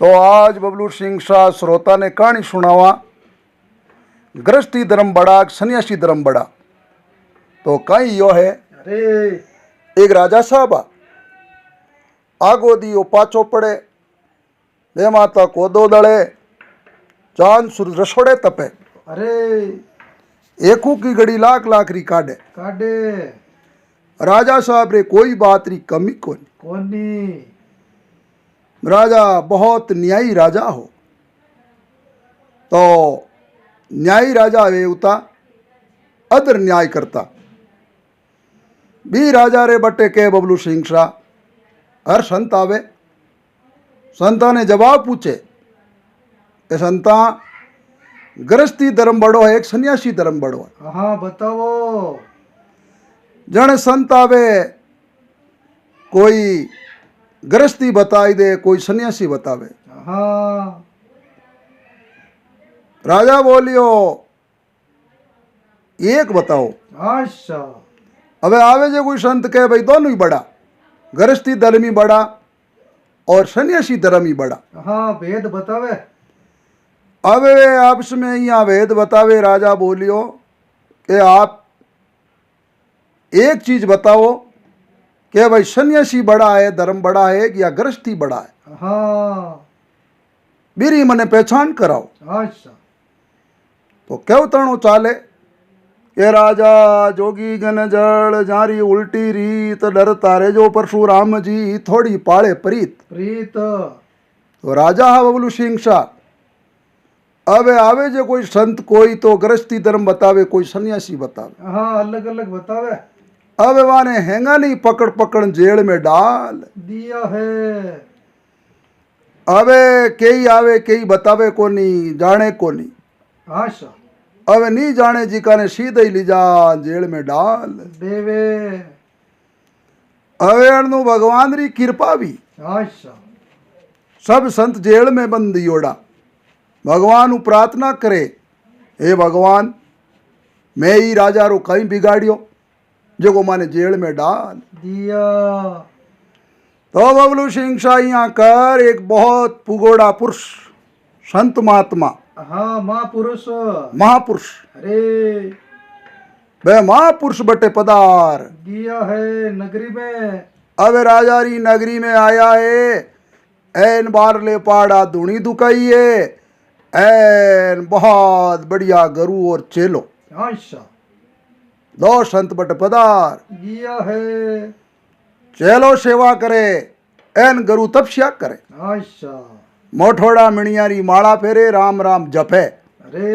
तो आज बबलू सिंह शाह श्रोता ने कहानी सुनावा गृहस्थी धर्म बड़ा सन्यासी धर्म बड़ा। तो कहीं यो है अरे एक राजा साहब आगो दियो पाचो पड़े दे माता को दो दड़े चांद सूरज रसोड़े तपे अरे एकू की घड़ी लाख लाख री काढ़े काडे राजा साहब रे कोई बात री कमी कोनी। कोनी राजा बहुत न्यायी राजा हो तो न्यायी राजा वे उता अदर न्याय करता भी राजा रे बट्टे के बबलू सिंह शाह हर संत आवे संता ने जवाब पूछे कि संता गृहस्थी धर्म बड़ो है एक सन्यासी धर्म बड़ो है। हाँ बताओ। जन संत आवे कोई गृहस्थी बताई दे कोई सन्यासी बतावे। हाँ राजा बोलियो एक बताओ। अच्छा अबे आवे जो कोई संत कहे भाई दोनों ही बड़ा गृहस्थी धर्म ही बड़ा और सन्यासी धर्म ही बड़ा। हाँ भेद बतावे। अब वे आपस में यहाँ भेद बतावे। राजा बोलियो कि आप एक चीज बताओ कि भाई सन्यासी बड़ा है धर्म बड़ा है या गृहस्थी बड़ा है। हाँ बीरी मने पहचान कराओ। अच्छा तो क्यों तणो चाले ये राजा जोगी गन जड़ जारी उल्टी रीत डर तारे जो परशुराम जी थोड़ी पाले प्रीत प्रीत। तो राजा हा बबलू सिंह शाह अब आवे जो कोई संत कोई तो गृहस्थी धर्म बतावे कोई सन्यासी बतावे। हाँ अलग अलग बतावे। अब वाने हैंगा नहीं पकड़ पकड़ जेल में डाल दिया है। अबे कई आवे कई बतावे को नहीं जाने को नहीं। अच्छा अब नहीं जाने जी का ने सीधे ही ली जा जेल में डाल देवे। अवे अनु भगवान री कृपा भी अच्छा सब संत जेल में बंद दियोड़ा भगवान उ प्रार्थना करे हे भगवान मैं ही राजा रो कहीं बिगाड़ियो जो को माने जेल में डाल दिया। तो बबलू सिंह शाह यहाँ कर एक बहुत पुगोड़ा पुरुष संत महात्मा हाँ महापुरुष। महापुरुष अरे वे महापुरुष बटे पदार दिया है नगरी में। अब राजा री नगरी में आया है एन बार ले पाड़ा धुनी दुकाई है एन बहुत बढ़िया गरु और चेलो अच्छा दो संत बट पदार दिया है। चेलो सेवा करे एन गरु तपस्या करे अच्छा मोठोड़ा मिणियारी माला फेरे राम राम जपे। अरे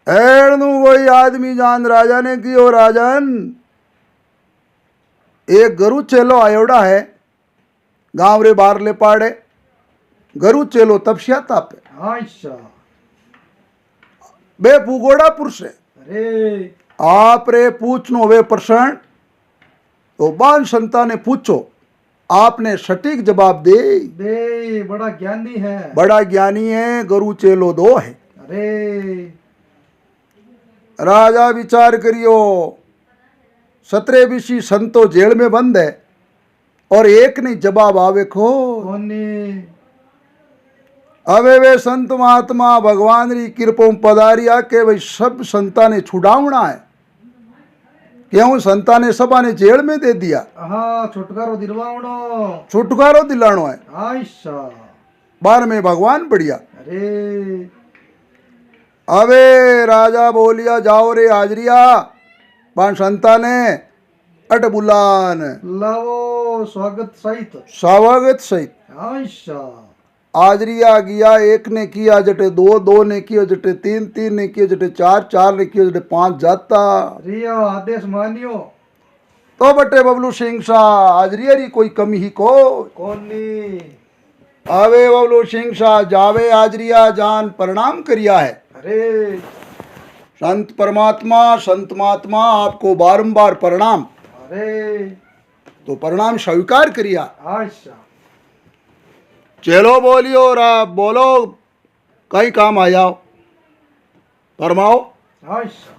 एणु कोई आदमी जान राजा ने कियो राजन एक गरु चेलो आयोड़ा है गांव रे बार ले पाड़े गरु चेलो तपस्या तापे अच्छा बे पुगोड़ा पुरुष है। अरे आप रे पूछनो वे प्रश्न तो बान संता ने पूछो आपने सटीक जवाब दे दे बड़ा ज्ञानी है। बड़ा ज्ञानी है गरु चेलो दो है। अरे राजा विचार करियो 17-20 संतो जेल में बंद है और एक नहीं जवाब आवे को कोनी। अवे वे संत महात्मा भगवान री कृपा पधारिया के भाई सब संता ने छुड़ावना है क्यों संता ने सबा ने जेल में दे दिया। हाँ छुटकारो दिलवावनो। छुटकारो दिलानो है अच्छा बार में भगवान बढ़िया। अरे अबे राजा बोलिया जाओ रे हाजरिया बान संता ने अट बुलान लावो स्वागत सहित। स्वागत सहित अच्छा हाजरिया गया एक ने किया जटे दो दो ने किया जटे तीन तीन ने किया जटे चार चार ने किया जटे 5 जाता रिया आदेश मानियो। तो बटे बबलू सिंह शाह हाजरिया री कोई कमी ही को कोनी। आवे बबलू सिंह शाह जावे हाजरिया जान प्रणाम करिया है। अरे संत महात्मा आपको बारंबार प्रणाम। अरे तो प्रणाम स्वीकार करिया। अच्छा चलो बोलियो रा बोलो कहीं काम आ जाओ फरमाओ। अच्छा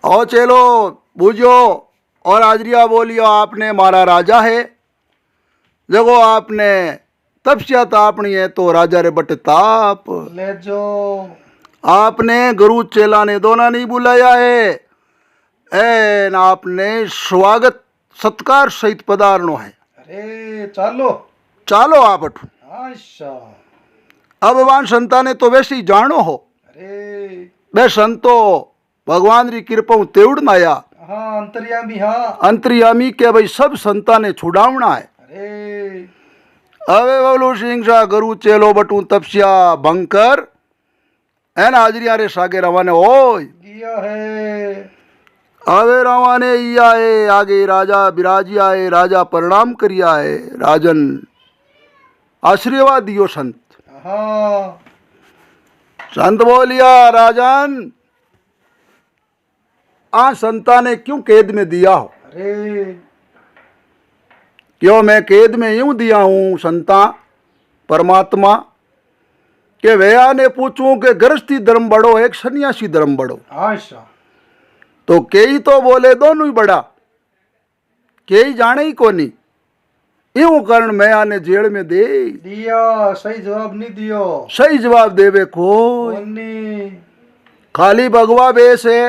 और चलो बूझो और हाजरिया बोलियो आपने मारा राजा है जगो आपने तपस्या तापनी है तो राजा रे बट ताप। ले जो आपने गुरु चेला ने दोनों नहीं बुलाया है, एन आपने स्वागत सत्कार सहित पधारनो है। अरे चालो चालो आप अठू। अच्छा अब भगवान संता ने तो वैसे ही जानो हो, अरे वे संतो भगवान री कृपा तेवड़ नाया हाँ अंतर्यामी हाँ अंतर्यामी के भाई सब संता ने छुड़ावना है। अरे अवे बबलू सिंह शाह गुरु चेलो बटू तपस्या भंकर एन हाजरिया रे सागे रवाने ओय दिया है अवे रवाने इया है आगे राजा विराजिया है, राजा प्रणाम करिया है, राजन आशीर्वाद दियो संत। हाँ संत बोलिया राजन आ संता ने क्यों कैद में दिया हो? अरे क्यों मैं कैद में यूं दिया हूं संता परमात्मा के भैया ने पूछूं कि गृहस्थी धर्म बड़ो एक सन्यासी धर्म बड़ो? अच्छा तो कई तो बोले दोनों ही बड़ा, कई जाने ही कोनी। यूं कारण मैं आने जेल में दे दिया सही जवाब नहीं दियो सही जवाब देवे को कोनी खाली भगवा बेस है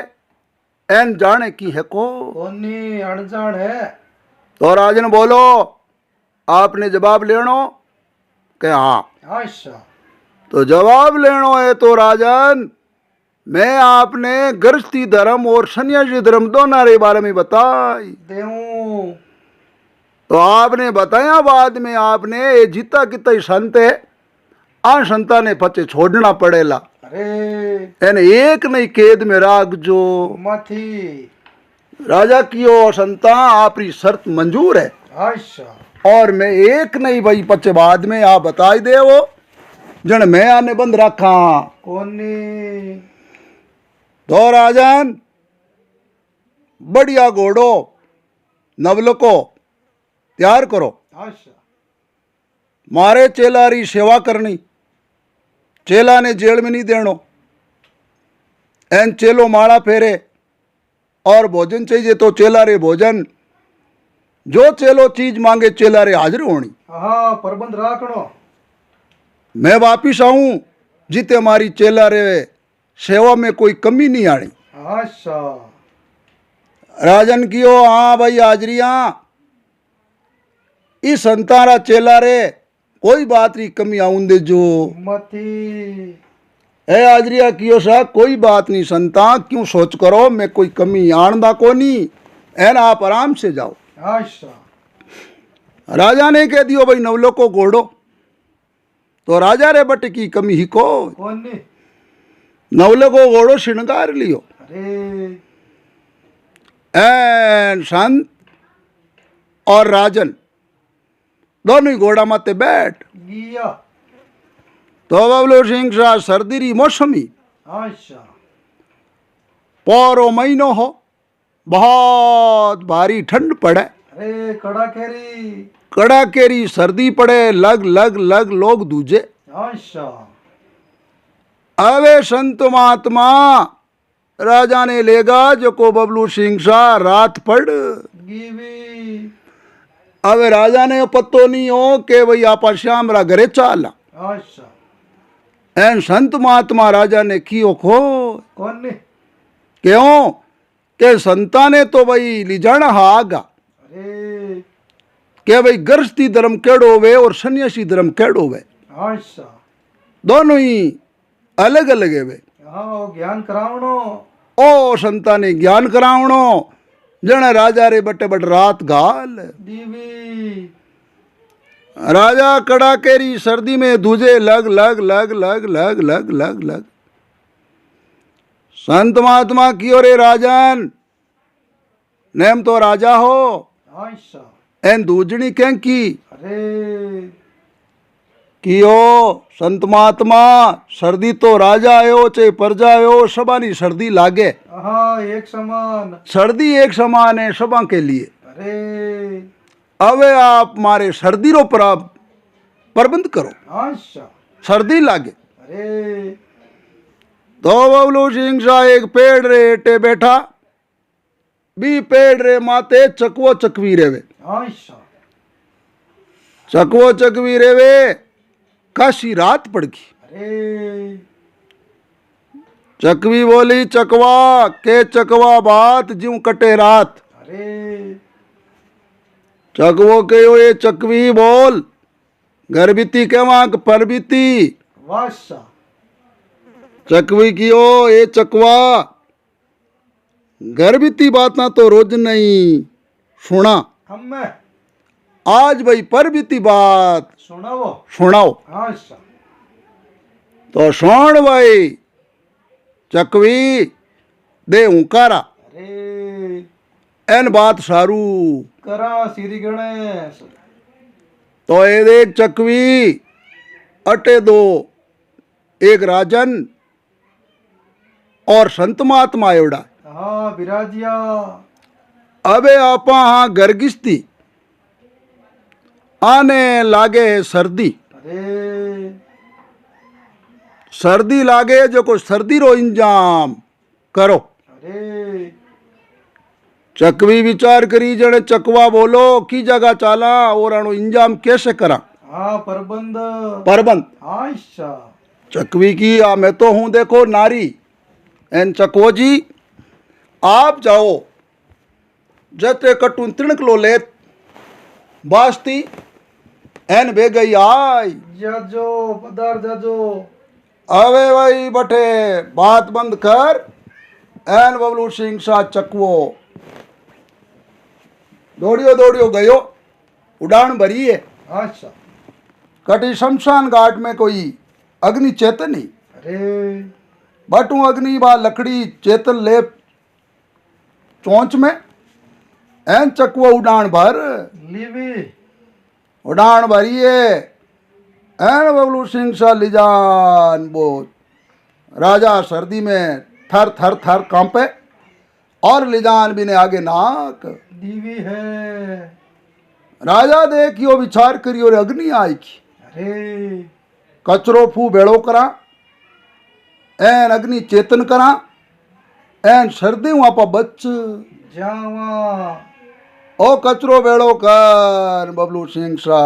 एन जाने की है को कोनी अनजान है तो राजन बोलो आपने जवाब लेनो के हाँ। अच्छा तो जवाब लेनो है तो राजन मैं आपने गृहस्थी धर्म और सन्यासी धर्म दोनों के बारे में बताई देऊं तो आपने बताया बाद में आपने ये जीता कितना संत है आ संता ने पचे छोड़ना पड़ेला। अरे एन एक नहीं कैद में राख जो मथी राजा की ओ संता आपरी शर्त मंजूर है अच्छा और मैं एक नहीं भाई पचे बाद में आप बताई दे वो जन मैं आने बंद रखा कोनी तो राजन बढ़िया घोड़ो नवलको तैयार करो, अच्छा मारे चेला री सेवा करनी, चेला ने जेल में नहीं देनो, एन चेलो माला फेरे और भोजन चाहिए तो चेला रे भोजन, जो चेलो चीज मांगे चेला रे हाजिर होनी। हाँ प्रबंध राखनो मैं वापिस आऊं जीते हमारी चेला रे सेवा में कोई कमी नहीं आनी। अच्छा राजन कियो हाँ भाई हाजरिया इस संतारा चेला रे कोई बात नहीं कमी आउन दे जो मथी है हाजरिया कियो साहब कोई बात नहीं संता क्यों सोच करो मैं कोई कमी आणदा को नहीं एन आप आराम से जाओ। अच्छा राजा ने कह दियो भाई नवलो को घोड़ो तो राजा रे बट की कमी ही को कोनी नवलो को घोड़ो श्रृंगार लियो अरे एन संत और राजन दोनों ही घोड़ा माते बैठ गिया तो बबलू सिंह शाह सर्दी री मौसमी अच्छा पौरो महीनो हो बहुत भारी ठंड पड़े अरे कड़ाकेरी कड़ाकेरी सर्दी पड़े लग लग लग लोग दूजे। अच्छा अवे संत महात्मा राजा ने लेगा जो को बबलू सिंह शाह रात पड़ गीवी अवे राजा ने पत्तो नहीं हो के भाई आपा श्याम रा घरे चाला अच्छा एन संत महात्मा राजा ने कियो खो कोनी क्यों के संता ने तो भाई लिजाना हागा अरे के भाई गृहस्थी धर्म केड़ो होवे और सन्यासी धर्म केड़ो होवे अच्छा दोनों ही अलग अलग है वे। हाँ वो ज्ञान करावनो ओ संता ने ज्ञान करावणो जने राजा रे बटे बट रात घाल दीवी राजा कड़ाकेरी सर्दी में दूजे लग लग लग लग लग लग लग लग संत महात्मा की रे राजन नेम तो राजा हो अच्छा एन दूजनी कैं की अरे कियो संत महात्मा सर्दी तो राजा आयो चाहे प्रजा आयो सबानी सर्दी लागे हाँ एक समान सर्दी एक समान है सबा के लिए। अरे अवे आप मारे सर्दी रो प्रबंध करो अच्छा सर्दी लागे। अरे तो बबलू सिंह शाह एक पेड़ रे हेठे बैठा बी पेड़ रे माते चकवो चकवी रेवे अच्छा चकवो चकवी रेवे काशी रात पड़ गई। अरे चकवी बोली चकवा के चकवा बात ज्यों कटे रात। अरे चकवो कहो ये चकवी बोल घर बीती केवा पर बीती। वाशा चकवी कियो ये चकवा घर बीती बात तो रोज नहीं सुना, हमें आज भाई पर बीती बात सुनाओ। सुनाओ। आशा तो सुन भाई चकवी दे हुंकारा अरे एन बात सारू। करा श्री गणेश। तो ये देख चकवी अटे दो एक राजन और संत महात्मा एवड़ा। हाँ विराजिया। अबे आपा हाँ गर्गिस्ती आने लागे है सर्दी। अरे सर्दी लागे जो को सर्दी रो इंजाम करो। अरे चकवी विचार करी जने चकवा बोलो की जगह चाला और अणु इंजाम कैसे करा हाँ प्रबंध। प्रबंध। आशा चकवी की मैं तो हूं देखो नारी एन चकवो जी आप जाओ जते कटून तिणक लो लेत बास्ती एन बे गई आई। जाजो पदार जाजो। अवे भाई बटे बात बंद कर एन बबलू सिंह सा चकवो दौड़ियो दौड़ियो गयो उड़ान भरी है। आशा कटी शमशान घाट में कोई अग्नि चेतन ही अरे बटू अग्नि बा लकड़ी चेतन ले चोंच में एन चकवो उड़ान भर लीवी। उड़ान भरिए एन बबलू सिंह सा लिजान वो राजा सर्दी में थर थर थर कांपे और लिजान भी ने आगे नाक दीवी है। राजा देखियो विचार करियो रे अग्नि आई की अरे कचरो फू बेड़ो करा एन अग्नि चेतन करा एन सर्दी वहां पर बच जावा। ओ कचरो बेड़ो कर बबलू सिंह सा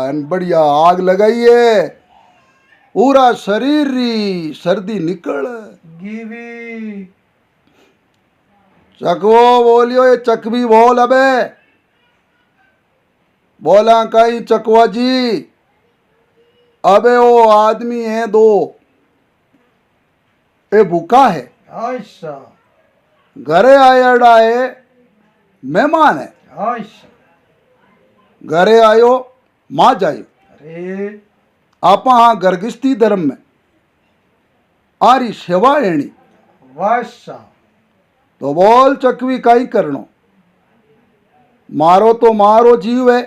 एन बढ़िया आग लगाइए पूरा शरीर री सर्दी निकल। गीवी चकवो बोलियो ये चकवी बोल अबे बोला कहीं चकवा जी अबे वो आदमी है दो ये भूखा है आशा घरे आया है मेहमान है आशा। घरे आयो माँ जायो अरे आप हाँ गर्गिस्ती धर्म में आरी सेवा एणी वाशा तो बोल चकवी काई करनो मारो तो मारो जीव है।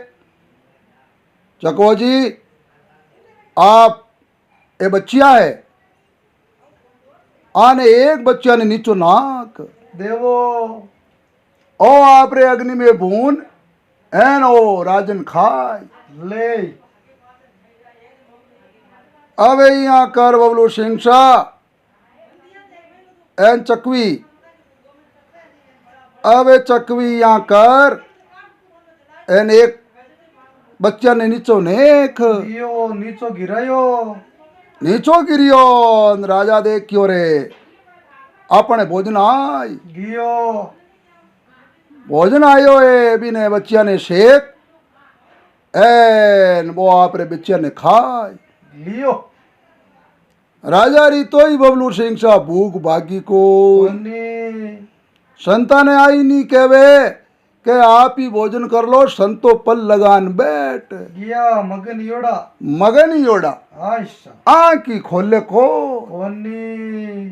चकवो जी आप ये बच्चिया है आने एक बच्चा ने नीचो नाक देवो। ओ आप रे अग्नि में भून एन ओ राजन खाय ले अबे यहाँ कर बबलू सिंह शाह एन चकवी अबे चकवी यहाँ कर एन एक बच्चा ने नीचो नेक दियो नीचो गिरायो। नीचो गिरियो राजा देखियो रे अपने भोजन आय गियो भोजन आयो है बिने बच्चिया ने शेक एन वो आप रे बच्चिया ने खाय लियो। राजा री तो ही बबलू सिंह सा भूख भागी को कोनी संता ने आई नहीं कहवे के आप ही भोजन कर लो संतो पल लगान बैठ गिया मगन योड़ा। मगन ही योड़ा आशा आँखी खोले को कोनी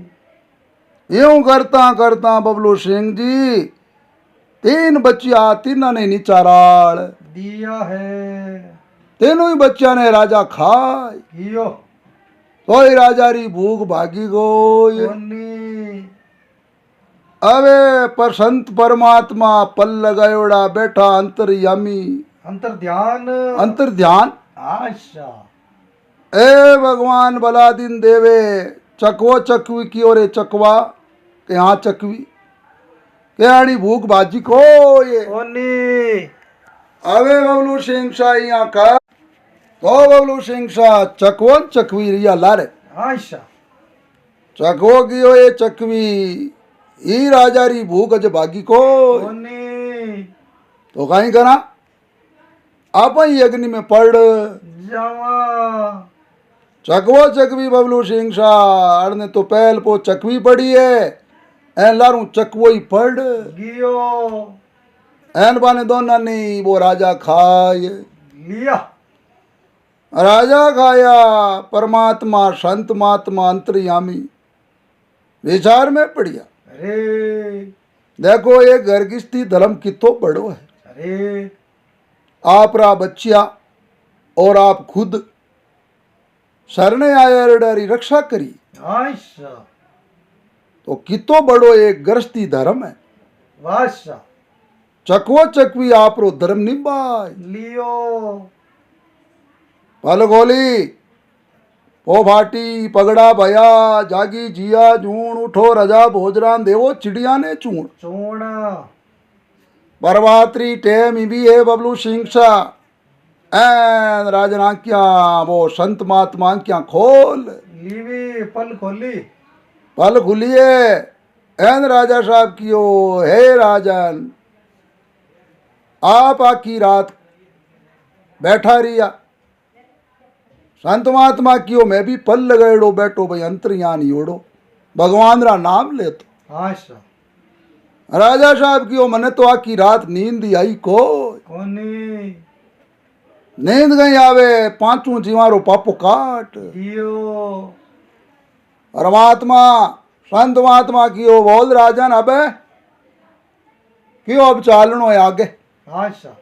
यूं करता करता बबलू सिंह जी तीन बच्चिया तीनों ने निचाराल दिया है। तीनों ही बच्चा ने राजा खाय गियो तो ही राजा री भूख भागी गोय। कोनी अबे पर संत परमात्मा पल लगायोड़ा बैठा अंतर्यामी अंतर ध्यान। अंतर ध्यान आशा ए भगवान भला दिन देवे चकवो चकवी की ओरे चकवा के हाँ चकवी के आड़ी भूख भाजी को ये कोनी अबे बबलू सिंह शाही यहाँ का तो बबलू सिंह शाह चकवन चकवी रिया लारे अच्छा चकवो कियो ये चकवी ई राजा री भूख अज भागी को कोनी तो कहीं करा आप ही अग्नि में पड़ जावा चकवो चकवी बबलू सिंह शाह अड़ने तो पहल पो चकवी पड़ी है एन लारू चकवो ही पड़ गियो एन बाने दोना नहीं वो राजा खाए लिया राजा खाया परमात्मा संत महात्मा अंतर्यामी विचार में पड़िया अरे देखो ये घर की स्थिति धर्म कितो बड़ो है अरे आप रा बच्चिया और आप खुद शरणे आया डरी रक्षा करी अच्छा तो कितो बड़ो एक गृहस्थी धर्म है वाशा चकवो चकवी आप रो धर्म निभाए लियो पल गोली ओ भाटी पगड़ा भया जागी जिया जूण उठो रजा भोजरान देवो चिड़िया ने चूण चोणा परवात्री टेम भी है बबलू सिंह शाह एन राजना क्या वो संत महात्मा क्या खोल लीवी पल खोली पल खुलिए एन राजा साहब कियो हे राजन आप आकी रात बैठा रिया संत महात्मा कियो मैं भी पल लगाएड़ो बैठो भाई अंतर्यानी ओढ़ो भगवान रा नाम ले तो अच्छा राजा साहब कियो मने तो आकी रात नींद ही आई को कोनी नींद गई आवे पांचों जीवारो पापो काट दियो परमात्मा संत महात्मा कियो बोल राजन अबे क्यों अब चालनो है आगे अच्छा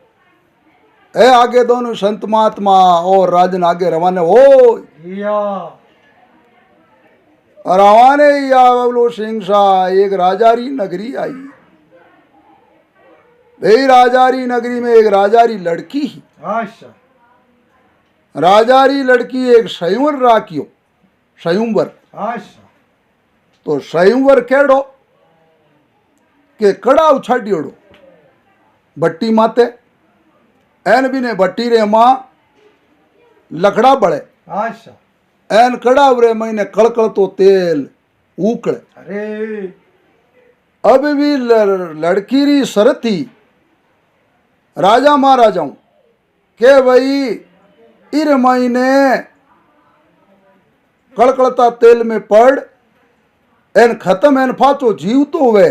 ए आगे दोनों संत महात्मा और राजन आगे रवाने हो दिया रवाने या बबलू सिंह शाह एक राजारी नगरी आई वही राजारी नगरी में एक राजारी लड़की ही अच्छा राजारी लड़की एक स्वयंवर राखियो स्वयंवर अच्छा तो स्वयंवर केड़ो के कड़ा उछाड़ियोड़ो भट्टी माते एन भी ने भट्टी रे माँ लकड़ा बड़े अच्छा एन कड़ा रे महीने कड़कड़ तो तेल उकड़े अरे अब भी लड़की री शरत थी राजा महाराजाओं के भाई इर महीने कड़कड़ता तेल में पड़ एन खत्म एन फाचो जीव तो हुए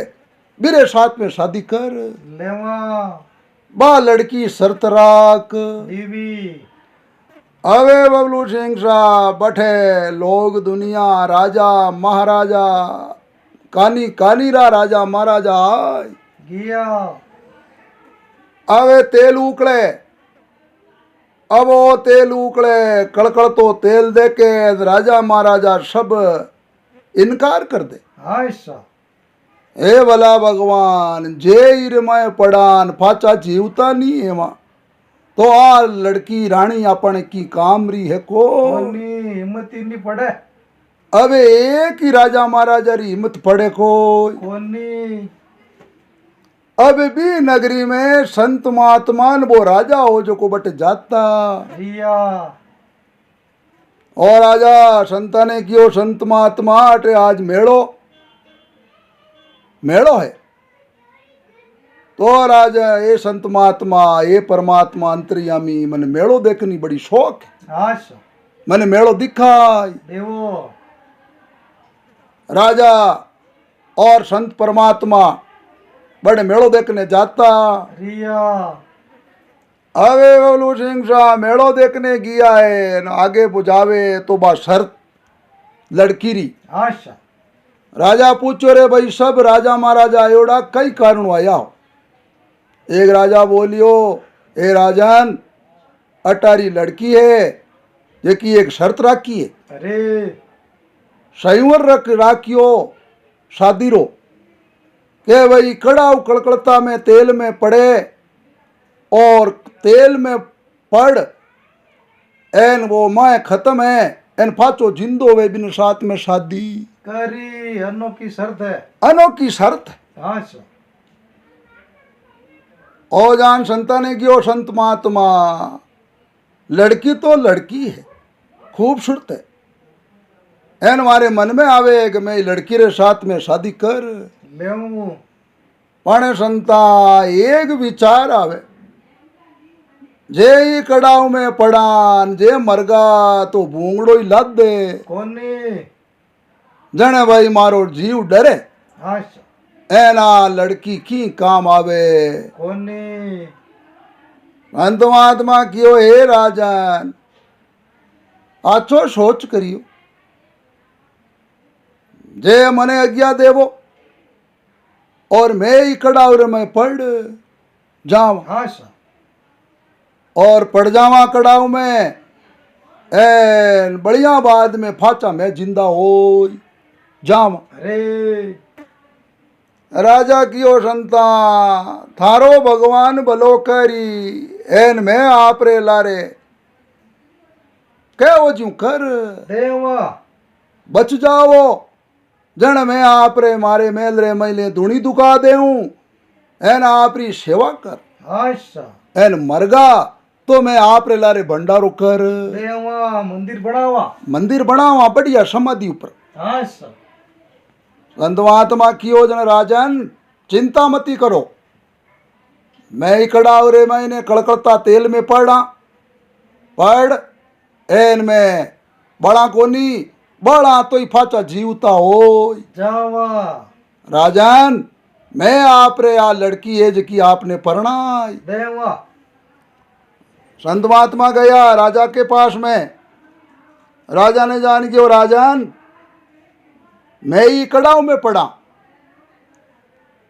मेरे साथ में शादी कर लेवा बा लड़की शर्त राख लीवी अवे बबलू सिंह शाह बैठे लोग दुनिया राजा महाराजा कानी कानी रा राजा महाराजा आय गिया अवे तेल उकड़े अब वो तेल उकड़े कड़कड़ तो तेल दे के राजा महाराजा सब इनकार कर दे अच्छा हे भला भगवान जे इर मैं पड़ान फाचा जीवता नहीं है मां तो आ लड़की रानी अपन की कामरी है को कोनी हिम्मत ही नहीं पड़े अबे एक ही राजा महाराजा री हिम्मत पड़े को कोनी अब भी नगरी में संत महात्मान वो राजा हो जो को बट जाता रिया और राजा संता ने कियो संत महात्मा अटे आज मेड़ो मेड़ो है तो राजा ये संत महात्मा ये परमात्मा अंतर्यामी मन मेड़ो देखनी बड़ी शौक है अच्छा मैंने मेड़ो दिखाई देवो राजा और संत परमात्मा बड़े मेड़ो देखने जाता रिया अबे बबलू सिंह शाह मेड़ो देखने गया है न आगे बुझावे तो बा शर्त लड़की री अच्छा राजा पूछो रे भाई सब राजा महाराजा एवड़ा कई कारण आया हो एक राजा बोलियो ए राजन अटारी लड़की है जेकी एक शर्त राखी है अरे स्वयंवर रख राखियो शादी रो के भाई कड़ाव कड़कड़ता में तेल में पड़े और तेल में पड़ एन वो माए खत्म है एन फाचो जिंदो वे बिन साथ में शादी करी अनोखी शर्त है अनोखी शर्त है अच्छा ओ जान संता ने कियो संत महात्मा लड़की तो लड़की है, खूबसूरत है। एन मारे मन में आवे कि मैं लड़की रे साथ में शादी कर। लेऊं पण संता एक विचार आवे, जे ही कड़ाव में पड़ान जे मरगा तो भूंगड़ो ही लाद दे। कोनी जने भाई मारो जीव डरे, आशा एना लड़की की काम आवे। कोनी अंतमात्मा कियो हे राजन, आछो सोच करियो, जे मने आज्ञा देवो और मैं ही कड़ाव में पड़ जावा आशा और पड़ जावा कड़ाव में, एन बढ़िया बाद में फाचा मैं जिंदा हो जावा। अरे राजा कियो संता थारो भगवान भलो करी, एन मैं आप रे लारे कहो जू कर देवा बच जाओ। जन मैं आप रे मारे मेल रे मैले धुनी दुखा देऊं, एन आपरी सेवा कर। आशा एन मरगा तो मैं आप रे लारे भंडारो कर, देवा मंदिर बनावा मंदिर बनावा बढ़िया समाधि ऊपर। आशा संतवात्मा कियो जन राजन चिंता मती करो, मैं ही कड़ाव रे मैंने कड़कड़ता तेल में पड़ एन में बड़ा कोनी बड़ा तो ही फाचा जीवता हो जावा राजन। मैं आप रे आ लड़की है जी की आपने परणाई। देवा संत महात्मा गया राजा के पास में, राजा ने जान के राजन मैं ही कड़ाव में पड़ा,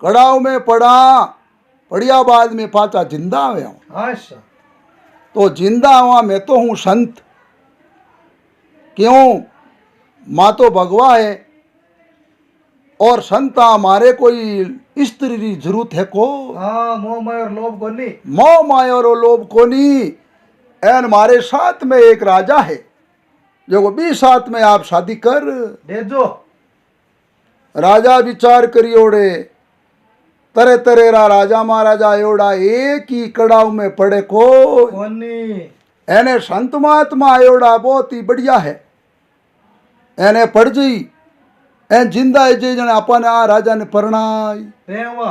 कड़ाव में पड़िया बाद में पाचा जिंदा आया। आशा तो जिंदा हुआ मैं तो हूँ संत, क्यों माँ तो भगवा है और संता हमारे कोई स्त्री की जरूरत है को। हाँ मोह माया और लोभ कोनी मोह माया और लोभ कोनी। एन हमारे साथ में एक राजा है जो भी साथ में आप शादी कर दे दो। राजा विचार करियोड़े तरह तरह रा राजा महाराजा एवड़ा एक ही कड़ाव में पड़े को कोनी एने संत महात्मा एवड़ा बहुत ही बढ़िया है, एने पड़ जी एन जिंदा है जे जने अपन आ राजा ने परणाई। देवा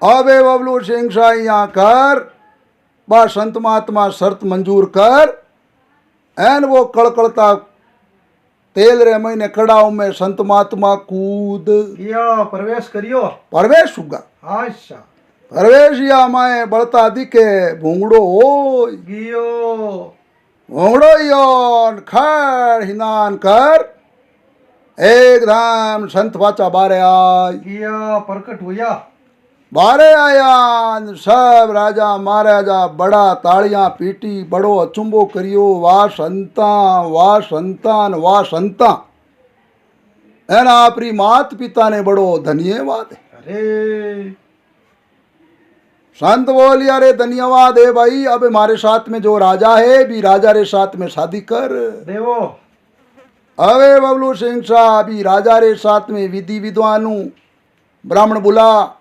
अबे बबलू सिंह शाह यहाँ कर बा संत महात्मा शर्त मंजूर कर। एन वो कड़कड़ता तेल रे महीने कड़ाव में संत महात्मा कूद किया प्रवेश करियो। प्रवेश हुआ। आशा प्रवेश या माए बढ़ता दिखे भूंगड़ो हो गियो भूंगड़ो योन खड़ हिनान कर एकदम संत वाचा बारे आई। किया प्रकट हुआ। बारे आया सब राजा महाराजा बड़ा तालियां पीटी बड़ो अचुंबो करियो, वाह संतान वाह संतान वाह संता। एना आपरी मात पिता ने बड़ो धन्यवाद है। अरे संत बोलिया रे धन्यवाद है भाई, अब हमारे साथ में जो राजा है भी राजा रे साथ में शादी कर देवो। अवे बबलू सिंह शाह भी राजा रे साथ में विधि विद्वानू ब्राह्मण बुला,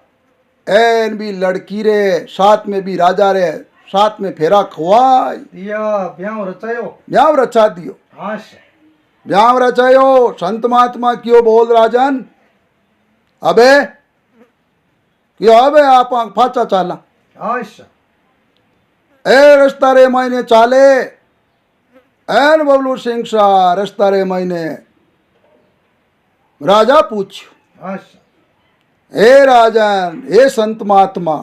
एन भी लड़की रे साथ में भी राजा रे साथ में फेरा खुआई। दिया ब्याह रचायो। ब्याह रचा दियो। आशा ब्याह रचायो। संत महात्मा क्यों बोल राजन अबे क्यों अबे आप फाचा चाला। आशा ए रस्ता रे महीने चाले। एन बबलू सिंह शाह रस्ता रे महीने राजा पूछ्यो, आशा हे राजन हे संत महात्मा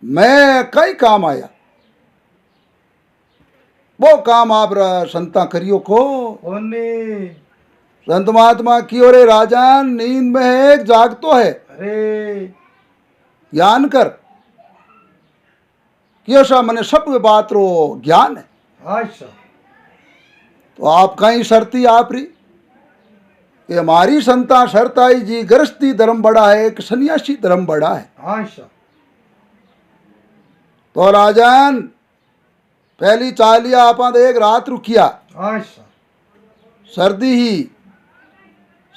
मैं कई काम आया, वो काम आप संता करियो को। कोनी संत महात्मा की रे राजन नींद में है एक जाग तो है, अरे ज्ञान कर क्यों सा मने सब बात रो ज्ञान है। आशा तो आप कहीं शर्ती आप री कि हमारी संता शर्त आई जी गृहस्थी धर्म बड़ा है कि सन्यासी धर्म बड़ा है। आशा तो राजन पहली चालिया आप एक रात रुकिया। आशा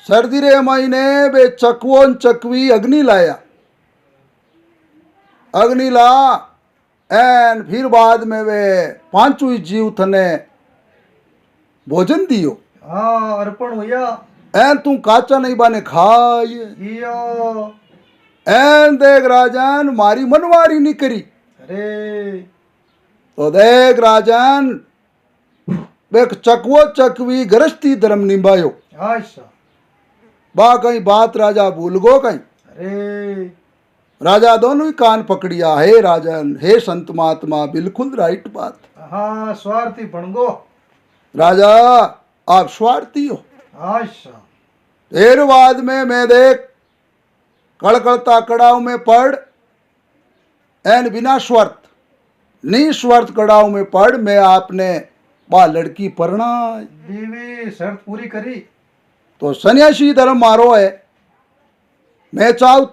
सर्दी रे महीने बे चकवोन चकवी अग्नि लाया। अग्नि ला एन फिर बाद में वे पांचवी जीव थने भोजन दियो हाँ अर्पण हुआ एन तू काचा नहीं बाने खाए जियो एन देख राजन मारी मनवारी नहीं करी अरे तो देख राजन देख चकवो चकवी गृहस्थी धर्म निभायो अच्छा बा कहीं बात राजा भूल गो कहीं अरे राजा दोनों ही कान पकड़िया हे राजन हे संत महात्मा बिल्कुल राइट बात हाँ स्वार्थी बन गो राजा आप स्वार्थी हो अच्छा फिर बाद में मैं देख कड़कड़ता कड़ाव में पड़ एन बिना स्वार्थ निस्वार्थ कड़ाव में पड़ मैं आपने बा लड़की परना बीवी शर्त पूरी करी तो सन्यासी धर्म मारो है मैं चाहूँ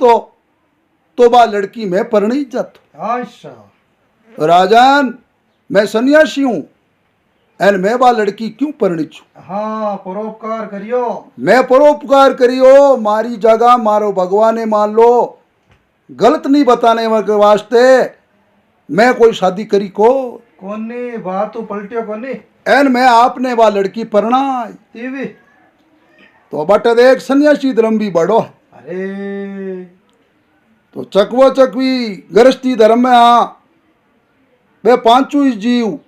तो बा लड़की मैं परणी जात अच्छा तो राजन मैं सन्यासी हूँ एन मैं बा लड़की क्यों परणी छू हाँ परोपकार करियो मैं परोपकार करियो मारी जगह मारो भगवान ने मान लो गलत नहीं बताने के वास्ते मैं कोई शादी करी को कोनी बात तो पलटियो कोनी एन मैं आपने बा लड़की परणाई टीवी तो बट देख सन्यासी धर्म भी बड़ो है अरे तो चकवो चकवी गृहस्थी धर्म में हाँ वे पांचों ही जीव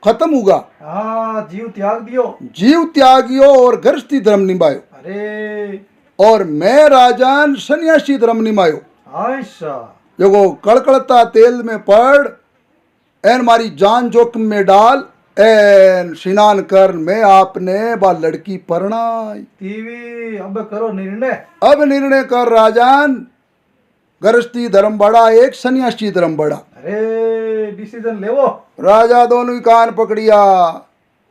खत्म होगा हाँ जीव त्याग दियो जीव त्यागियो और गृहस्थी धर्म निभायो अरे और मैं राजन सन्यासी धर्म निभायो अच्छा देखो कड़कड़ता तेल में पड़ एन मारी जान जोखिम में डाल एन स्नान कर मैं आपने बा लड़की परणाई टीवी अब करो निर्णय अब निर्णय कर राजन गृहस्थी धर्म बड़ा एक सन्यासी धर्म बड़ा अरे डिसीजन लेवो राजा दोनों ही कान पकड़िया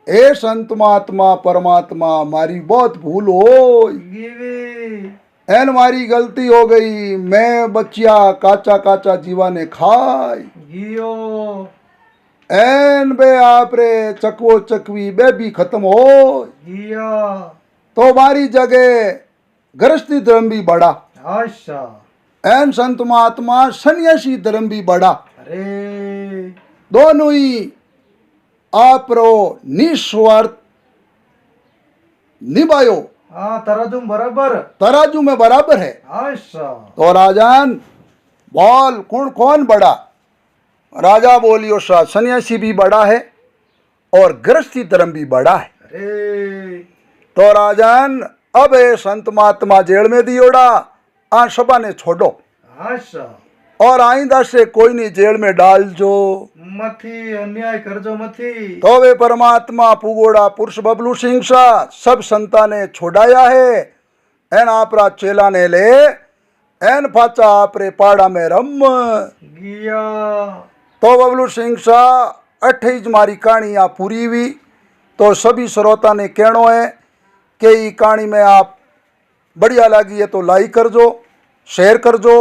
हे संत महात्मा परमात्मा मारी बहुत भूल हो गिवी एन मारी गलती हो गई मैं बच्चिया काचा काचा जीवा ने खाई गियो एन बे आप रे चकवो चकवी बे भी खत्म हो गिया तो मारी जगह गृहस्थी धर्म भी बड़ा अच्छा एन संत महात्मा सन्यासी धर्म भी बड़ा अरे दोनों ही आप रो निस्वार्थ निभायो हाँ तराजू बराबर तराजू में बराबर है अच्छा तो राजन बोल कौन कौन बड़ा राजा बोलियो सा सन्यासी भी बड़ा है और गृहस्थी धर्म भी बड़ा है अरे तो राजन अब ये संत महात्मा जेल में दियोड़ा आ सभा ने छोड़ो अच्छा और आइंदा से कोई नहीं जेल में डाल जो मथी अन्याय करजो मथी तो वे परमात्मा पुगोड़ा पुरुष बबलू सिंह सा सब संता ने छोड़ाया है एन आपरा चेला ने ले एन फाचा आपरे पाड़ा में रम गिया तो बबलू सिंह सा 28 मारी कहानी यहाँ पूरी हुई तो सभी श्रोता ने कहनो है कि ये कहानी में आप बढ़िया लगी है तो लाइक कर जो शेयर कर जो।